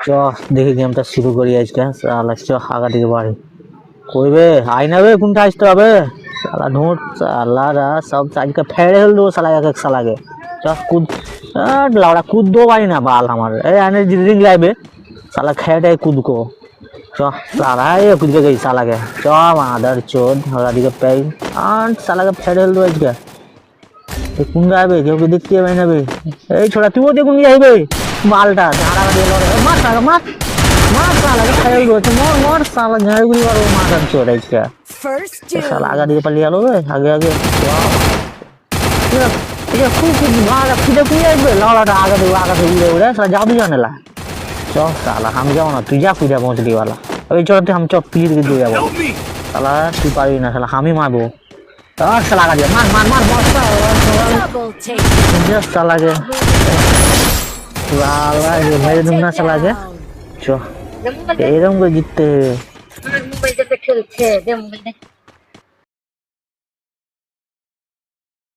চ দেখি গেমটা শুরু করি আজকে সালা চ আগা দিকে বাড়ি কইবে আই না বে কোনটা আসতে হবে সালা ঢোট সালারা সব আজকে ফেড়ে হল দেবো সালা এক এক সালাকে চ কুদ লাউড়া কুদ দো পারি না বাল আমার এই আনে রিং লাইবে साला खेटे कूद को चो साला ये कूद के गई साला के चो मादर चोद हरा दिखे पे साला के फेडल दो आज के ये कौन गाय बे क्योंकि दिखती है मैंने बे ए छोड़ा तू वो देख कौन गाय बे मालटा झाड़ा का दे लो मार साला मार साला के फेडल दो मार साला गाय गुली वाला मादर चोद आज के साला आगे दिखे पलिया लो बे आगे आगे ये खूब मार फिर कोई आई बे लाला आगे दे उड़े साला जादू जाने ला चल साला हम जाओ ना तू जा पूजा पहुंचली वाला अभी चलते हम चौक पीर के दे जाओ साला तू पारी ना साला हम ही मारबो और साला का दे मार मार मार बॉस जस्ट साला के साला ये मेरे दूना साला के चो एरम को जीतते मुंबई से खेलते दे मुंबई